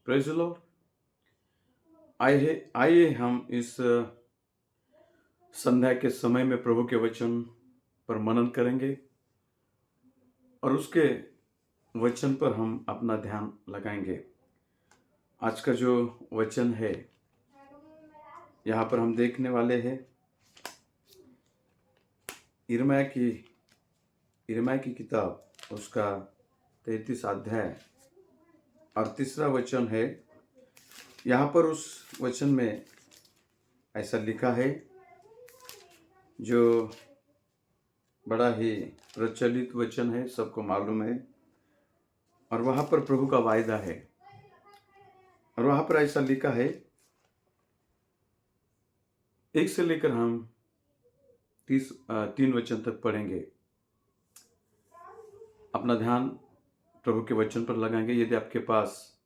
Praise the Lord. आइए हम इस संध्या के समय में प्रभु के वचन पर मनन करेंगे और उसके वचन पर हम अपना ध्यान लगाएंगे। आज का जो वचन है यहाँ पर हम देखने वाले हैं यिर्मयाह की किताब उसका 33 अध्याय और 3 वचन है। यहाँ पर उस वचन में ऐसा लिखा है जो बड़ा ही प्रचलित वचन है, सबको मालूम है, और वहाँ पर प्रभु का वायदा है। और वहाँ पर ऐसा लिखा है, 1 से लेकर हम 3 वचन तक पढ़ेंगे। अपना ध्यान प्रभु के वचन पर लगाएंगे। यदि आपके पास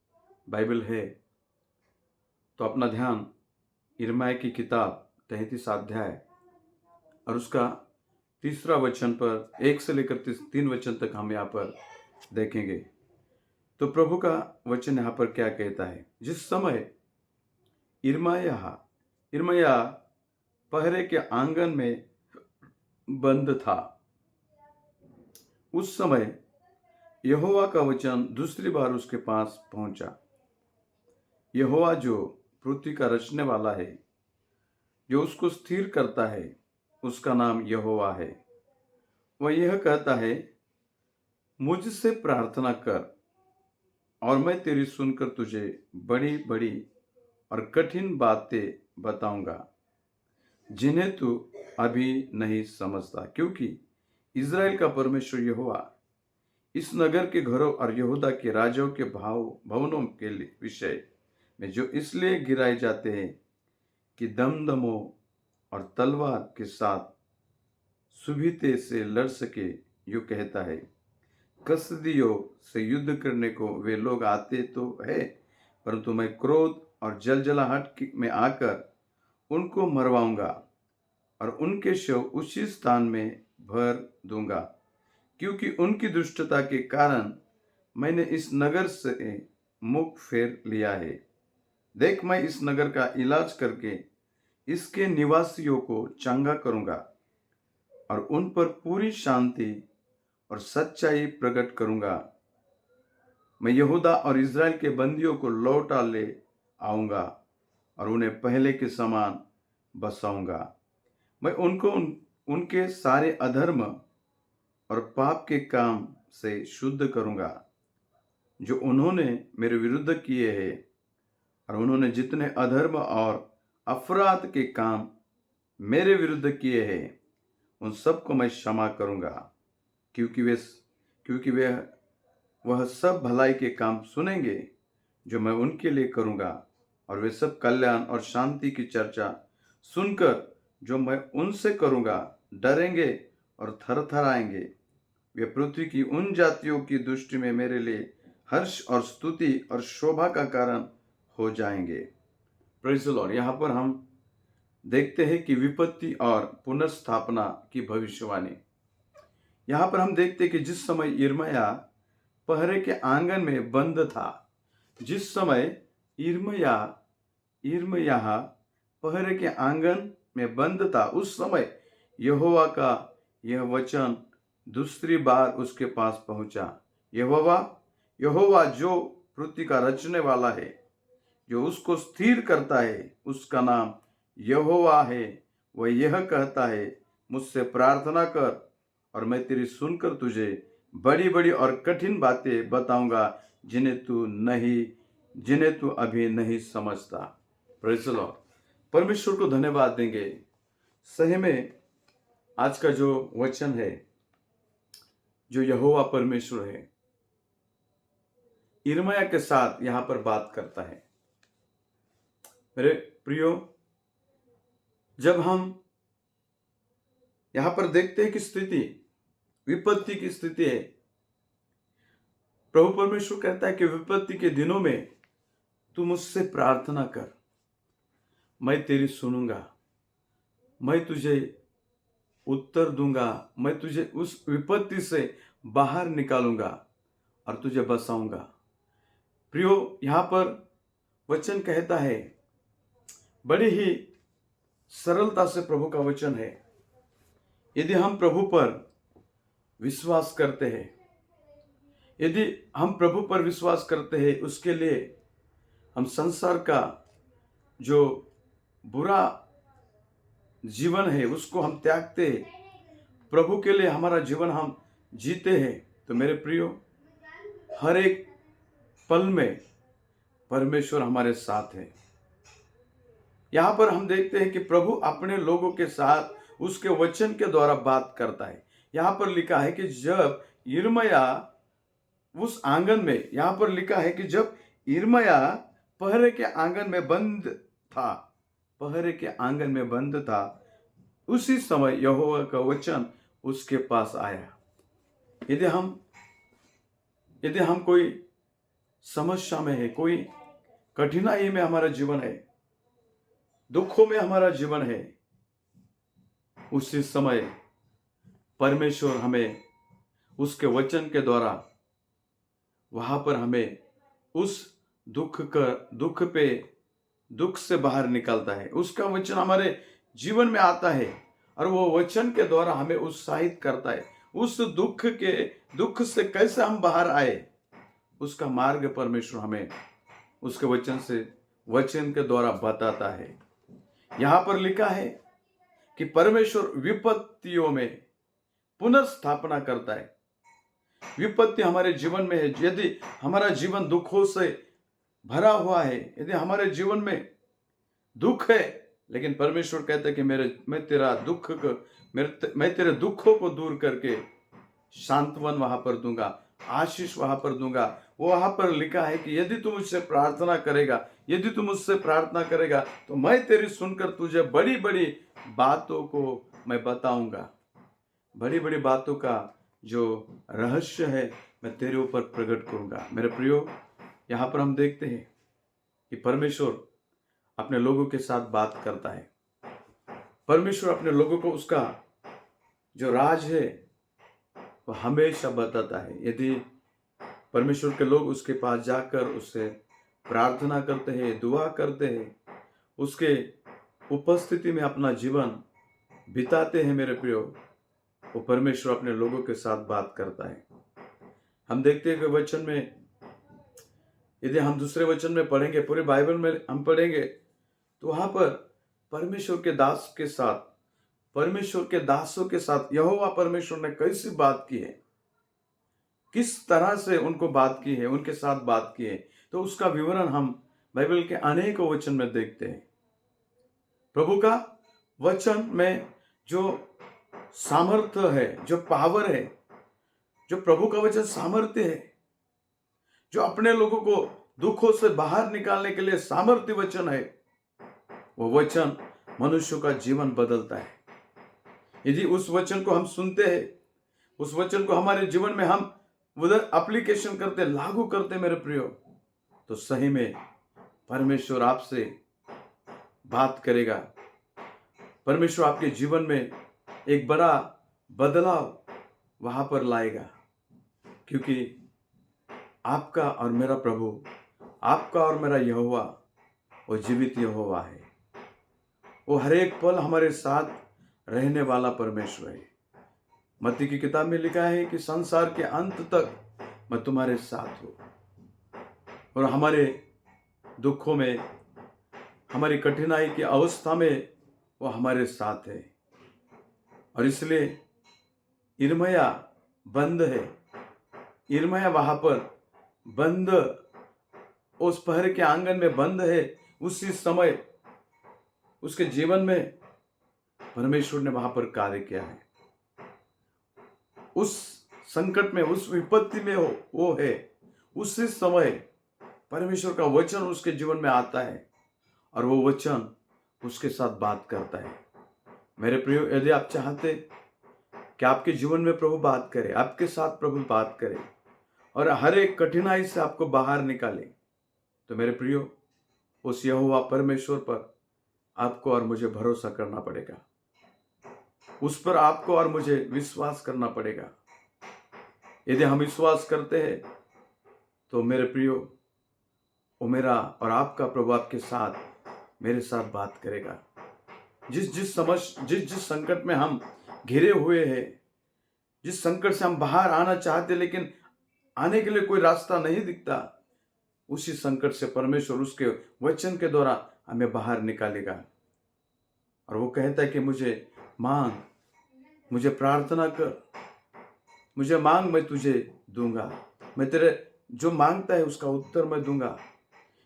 बाइबल है तो अपना ध्यान यिर्मयाह की किताब 33 अध्याय और उसका 3 वचन पर 1 से लेकर 3 वचन तक हम यहाँ पर देखेंगे। तो प्रभु का वचन यहाँ पर क्या कहता है। जिस समय यिर्मयाह पहरे के आंगन में बंद था, उस समय यहोवा का वचन दूसरी बार उसके पास पहुंचा। यहोवा जो पृथ्वी का रचने वाला है, जो उसको स्थिर करता है, उसका नाम यहोवा है। वह यह कहता है, मुझसे प्रार्थना कर और मैं तेरी सुनकर तुझे बड़ी बड़ी और कठिन बातें बताऊंगा जिन्हें तू अभी नहीं समझता। क्योंकि इज़राइल का परमेश्वर यहोवा इस नगर के घरों और यहूदा के राजाओं के भवनों के विषय में जो इसलिए गिराए जाते हैं कि दमदमों और तलवार के साथ सुविधे से लड़ सके, यूं कहता है, कसदियों से युद्ध करने को वे लोग आते तो है, परंतु मैं क्रोध और जलजलाहट में आकर उनको मरवाऊंगा और उनके शव उसी स्थान में भर दूंगा। क्योंकि उनकी दुष्टता के कारण मैंने इस नगर से मुख फेर लिया है। देख, मैं इस नगर का इलाज करके इसके निवासियों को चंगा करूंगा और उन पर पूरी शांति और सच्चाई प्रकट करूंगा। मैं यहूदा और इज़राइल के बंदियों को लौटा ले आऊंगा और उन्हें पहले के समान बसाऊंगा। मैं उनको उनके सारे अधर्म और पाप के काम से शुद्ध करूंगा जो उन्होंने मेरे विरुद्ध किए हैं, और उन्होंने जितने अधर्म और अपराध के काम मेरे विरुद्ध किए हैं उन सबको मैं क्षमा करूंगा। क्योंकि वे वह सब भलाई के काम सुनेंगे जो मैं उनके लिए करूंगा, और वे सब कल्याण और शांति की चर्चा सुनकर जो मैं उनसे करूंगा डरेंगे और थरथराएंगे। वे पृथ्वी की उन जातियों की दृष्टि में मेरे लिए हर्ष और स्तुति और शोभा का कारण हो जाएंगे। Praise the Lord. यहाँ पर हम देखते हैं कि विपत्ति और पुनर्स्थापना की भविष्यवाणी। यहाँ पर हम देखते हैं कि जिस समय यिर्मयाह पहरे के आंगन में बंद था, जिस समय यिर्मयाह पहरे के आंगन में बंद था, उस समय यहोवा का यह वचन दूसरी बार उसके पास पहुंचा। यहोवा जो पृथ्वी का रचने वाला है, जो उसको स्थिर करता है, उसका नाम यहोवा है। वह यह कहता है, मुझसे प्रार्थना कर और मैं तेरी सुनकर तुझे बड़ी बड़ी और कठिन बातें बताऊंगा जिन्हें तू अभी नहीं समझता। Praise the Lord. परमेश्वर को धन्यवाद देंगे। सही में आज का जो वचन है, जो यहोवा परमेश्वर है, यिर्मयाह के साथ यहाँ पर बात करता है। मेरे प्रियो, जब हम यहाँ पर देखते हैं कि स्थिति विपत्ति की स्थिति है, प्रभु परमेश्वर कहता है कि विपत्ति के दिनों में तू मुझसे प्रार्थना कर, मैं तेरी सुनूंगा, मैं तुझे उत्तर दूंगा, मैं तुझे उस विपत्ति से बाहर निकालूंगा और तुझे बसाऊंगा। प्रियो, यहाँ पर वचन कहता है, बड़ी ही सरलता से प्रभु का वचन है। यदि हम प्रभु पर विश्वास करते हैं, यदि हम प्रभु पर विश्वास करते हैं, उसके लिए हम संसार का जो बुरा जीवन है उसको हम त्यागते हैं, प्रभु के लिए हमारा जीवन हम जीते हैं, तो मेरे प्रियो, हर एक पल में परमेश्वर हमारे साथ है। यहाँ पर हम देखते हैं कि प्रभु अपने लोगों के साथ उसके वचन के द्वारा बात करता है। यहाँ पर लिखा है कि जब यिर्मयाह उस आंगन में, यहाँ पर लिखा है कि जब यिर्मयाह पहरे के आंगन में बंद था, पहरे के आंगन में बंद था, उसी समय यहोवा का वचन उसके पास आया। यदि हम कोई समस्या में है, कोई कठिनाई में हमारा जीवन है, दुखों में हमारा जीवन है, उसी समय परमेश्वर हमें उसके वचन के द्वारा वहां पर हमें उस दुख से बाहर निकालता है। उसका वचन हमारे जीवन में आता है और वो वचन के द्वारा हमें उत्साहित करता है। उस दुख से कैसे हम बाहर आए, उसका मार्ग परमेश्वर हमें उसके वचन के द्वारा बताता है। यहां पर लिखा है कि परमेश्वर विपत्तियों में पुनर्स्थापना करता है। विपत्ति हमारे जीवन में है, यदि हमारा जीवन दुखों से भरा हुआ है, यदि हमारे जीवन में दुख है, लेकिन परमेश्वर कहता है कि मैं तेरे दुखों को दूर करके सांत्वन वहां पर दूंगा, आशीष वहां पर दूंगा। वो वहां पर लिखा है कि यदि तू मुझसे प्रार्थना करेगा तो मैं तेरी सुनकर तुझे बड़ी बड़ी बातों को मैं बताऊंगा। बड़ी बड़ी बातों का जो रहस्य है मैं तेरे ऊपर प्रकट करूंगा। मेरे प्रियो, यहाँ पर हम देखते हैं कि परमेश्वर अपने लोगों के साथ बात करता है। परमेश्वर अपने लोगों को उसका जो राज है वो हमेशा बताता है। यदि परमेश्वर के लोग उसके पास जाकर उससे प्रार्थना करते हैं, दुआ करते हैं, उसके उपस्थिति में अपना जीवन बिताते हैं, मेरे प्रियो, वो परमेश्वर अपने लोगों के साथ बात करता है। हम देखते हैं कि वचन में, यदि हम दूसरे वचन में पढ़ेंगे, पूरे बाइबल में हम पढ़ेंगे, तो वहां पर परमेश्वर के दासों के साथ यहोवा परमेश्वर ने कैसी बात की है, किस तरह से उनको बात की है, उनके साथ बात की है, तो उसका विवरण हम बाइबल के अनेकों वचन में देखते हैं। प्रभु का वचन में जो सामर्थ्य है, जो पावर है, जो प्रभु का वचन सामर्थ्य है, जो अपने लोगों को दुखों से बाहर निकालने के लिए सामर्थ्य वचन है, वो वचन मनुष्य का जीवन बदलता है। यदि उस वचन को हम सुनते हैं, उस वचन को हमारे जीवन में हम उधर एप्लीकेशन करते, लागू करते, मेरे प्रियो, तो सही में परमेश्वर आपसे बात करेगा। परमेश्वर आपके जीवन में एक बड़ा बदलाव वहां पर लाएगा, क्योंकि आपका और मेरा प्रभु, आपका और मेरा यहोवा वो जीवित यहोवा है। वो हर एक पल हमारे साथ रहने वाला परमेश्वर है। मत्ती की किताब में लिखा है कि संसार के अंत तक मैं तुम्हारे साथ हूं, और हमारे दुखों में, हमारी कठिनाई की अवस्था में वो हमारे साथ है। और इसलिए यिर्मयाह बंद है, यिर्मयाह वहां पर बंद, उस पहरे के आंगन में बंद है। उसी समय उसके जीवन में परमेश्वर ने वहां पर कार्य किया है। उस संकट में, उस विपत्ति में वो है, उसी समय परमेश्वर का वचन उसके जीवन में आता है और वो वचन उसके साथ बात करता है। मेरे प्रियो, यदि आप चाहते कि आपके जीवन में प्रभु बात करे, आपके साथ प्रभु बात करे और हर एक कठिनाई से आपको बाहर निकाले, तो मेरे प्रियो, उस यहोवा परमेश्वर पर आपको और मुझे भरोसा करना पड़ेगा। उस पर आपको और मुझे विश्वास करना पड़ेगा। यदि हम विश्वास करते हैं तो मेरे प्रियो, वो मेरा और आपका प्रभु आपके साथ, मेरे साथ बात करेगा। जिस संकट में हम घिरे हुए हैं, जिस संकट से हम बाहर आना चाहते लेकिन आने के लिए कोई रास्ता नहीं दिखता, उसी संकट से परमेश्वर उसके वचन के द्वारा हमें बाहर निकालेगा। और वो कहता है कि मुझे मांग, मुझे प्रार्थना कर, मुझे मांग, मैं तुझे दूंगा। मैं तेरे जो मांगता है उसका उत्तर मैं दूंगा।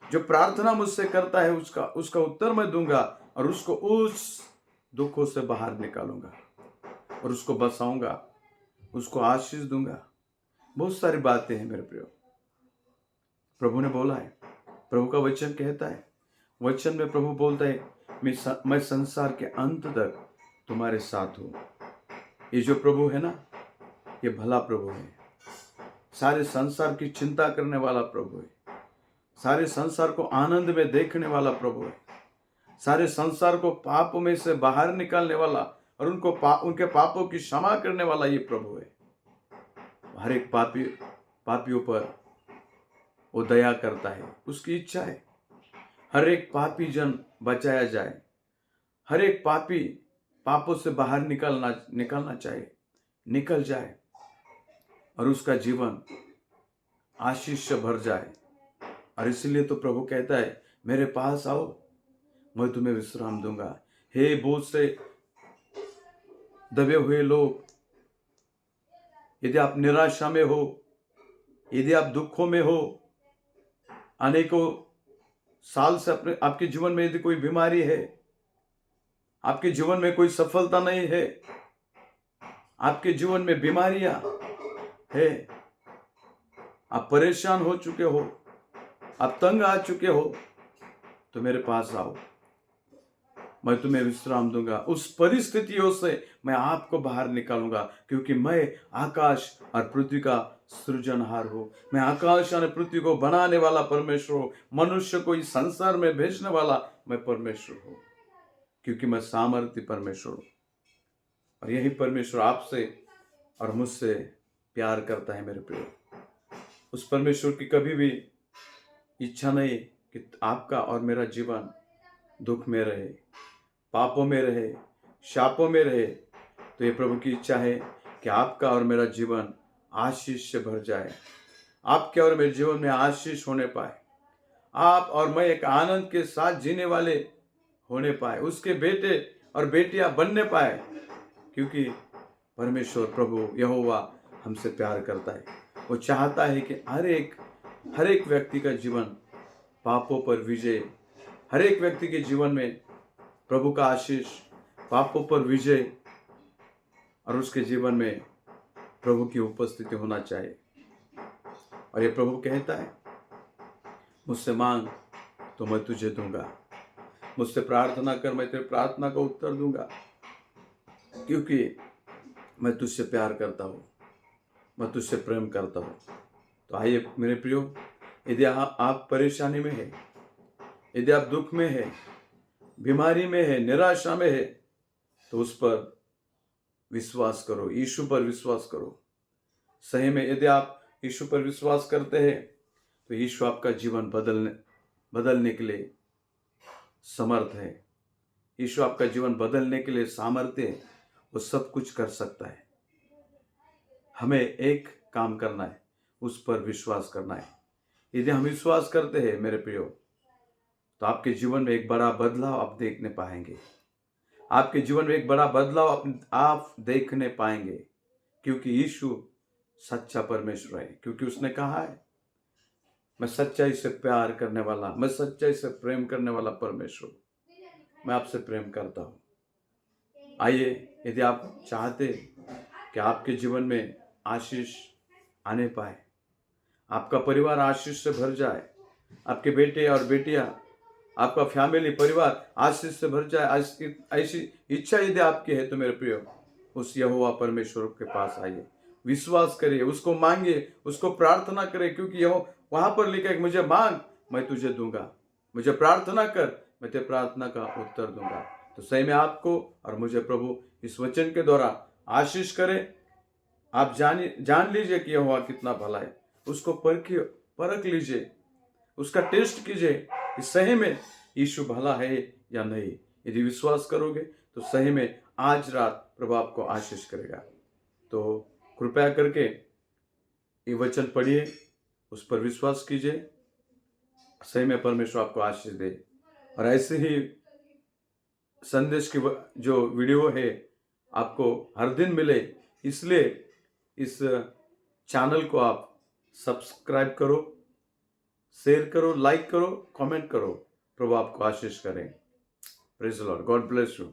जो प्रार्थना मुझसे करता है उसका उत्तर मैं दूंगा, और उसको उस दुखों से बाहर निकालूंगा और उसको बसाऊंगा, उसको आशीष दूंगा। बहुत सारी बातें हैं मेरे प्रियो, प्रभु ने बोला है। प्रभु का वचन कहता है, वचन में प्रभु बोलता है, मैं संसार के अंत तक तुम्हारे साथ हूं। ये जो प्रभु है ना, ये भला प्रभु है। सारे संसार की चिंता करने वाला प्रभु है। सारे संसार को आनंद में देखने वाला प्रभु है। सारे संसार को पाप में से बाहर निकालने वाला और उनके पापों की क्षमा करने वाला ये प्रभु है। हर एक पापियों पर वो दया करता है। उसकी इच्छा है हर एक पापी जन बचाया जाए। हर एक पापी पापों से बाहर निकलना चाहिए, निकल जाए और उसका जीवन आशीष से भर जाए। और इसलिए तो प्रभु कहता है, मेरे पास आओ, मैं तुम्हें विश्राम दूंगा। हे बोझ से दबे हुए लोग, यदि आप निराशा में हो, यदि आप दुखों में हो, अनेकों साल से आपके जीवन में यदि कोई बीमारी है, आपके जीवन में कोई सफलता नहीं है, आपके जीवन में बीमारियां है, आप परेशान हो चुके हो, आप तंग आ चुके हो, तो मेरे पास आओ, मैं तुम्हें विश्राम दूंगा। उस परिस्थितियों से मैं आपको बाहर निकालूंगा, क्योंकि मैं आकाश और पृथ्वी का सृजनहार हूं। मैं आकाश और पृथ्वी को बनाने वाला परमेश्वर हूं। मनुष्य को इस संसार में भेजने वाला मैं परमेश्वर हूं, क्योंकि मैं सामर्थ्य परमेश्वर हूं। और यही परमेश्वर आपसे और मुझसे प्यार करता है मेरे प्रिय। उस परमेश्वर की कभी भी इच्छा नहीं कि आपका और मेरा जीवन दुख में रहे, पापों में रहे, शापों में रहे। तो ये प्रभु की इच्छा है कि आपका और मेरा जीवन आशीष से भर जाए, आपके और मेरे जीवन में आशीष होने पाए, आप और मैं एक आनंद के साथ जीने वाले होने पाए, उसके बेटे और बेटियां बनने पाए, क्योंकि परमेश्वर प्रभु यहोवा हमसे प्यार करता है। वो चाहता है कि हर एक व्यक्ति का जीवन पापों पर विजय, हर एक व्यक्ति के जीवन में प्रभु का आशीष, पापों पर विजय, और उसके जीवन में प्रभु की उपस्थिति होना चाहिए। और ये प्रभु कहता है, मुझसे मांग तो मैं तुझे दूंगा, मुझसे प्रार्थना कर, मैं तेरी प्रार्थना का उत्तर दूंगा, क्योंकि मैं तुझसे प्यार करता हूँ, मैं तुझसे प्रेम करता हूँ। तो आइए मेरे प्रियो, यदि आप परेशानी में है, यदि आप दुख में है, बीमारी में है, निराशा में है, तो उस पर विश्वास करो, यीशु पर विश्वास करो। सही में यदि आप यीशु पर विश्वास करते हैं तो यीशु आपका जीवन बदलने के लिए समर्थ है। यीशु आपका जीवन बदलने के लिए सामर्थ्य है, वो सब कुछ कर सकता है। हमें एक काम करना है, उस पर विश्वास करना है। यदि हम विश्वास करते हैं मेरे प्रियो, तो आपके जीवन में एक बड़ा बदलाव आप देखने पाएंगे। आपके जीवन में एक बड़ा बदलाव आप देखने पाएंगे, क्योंकि यीशु सच्चा परमेश्वर है। क्योंकि उसने कहा है, मैं सच्चाई से प्यार करने वाला, मैं सच्चाई से प्रेम करने वाला परमेश्वर, मैं आपसे प्रेम करता हूँ। आइए, यदि आप चाहते कि आपके जीवन में आशीष आने पाए, आपका परिवार आशीष से भर जाए, आपके बेटे और बेटियां, आपका फैमिली परिवार आशीष से भर जाए, ऐसी इच्छा यदि आपकी है, तो मेरे प्रियो, उस यहोवा परमेश्वर के पास आइए, विश्वास करिए, उसको मांगिए, उसको प्रार्थना करें, क्योंकि यह वहां पर लिखा है, मुझे मांग मैं तुझे दूंगा, मुझे प्रार्थना कर मैं तेरे प्रार्थना का उत्तर दूंगा। तो सही में आपको और मुझे प्रभु इस वचन के द्वारा आशीष करे। आप जान लीजिए कि यहोवा कितना भला है, उसको परख लीजिए, उसका टेस्ट कीजिए कि सही में यीशु भला है या नहीं। यदि विश्वास करोगे तो सही में आज रात प्रभु आपको आशीष करेगा। तो कृपया करके ये वचन पढ़िए, उस पर विश्वास कीजिए, सही में परमेश्वर आपको आशीष दे। और ऐसे ही संदेश की जो वीडियो है आपको हर दिन मिले, इसलिए इस चैनल को आप सब्सक्राइब करो, शेयर करो, लाइक करो, कमेंट करो। प्रभु आपको आशीष करें। Praise the Lord. God bless you.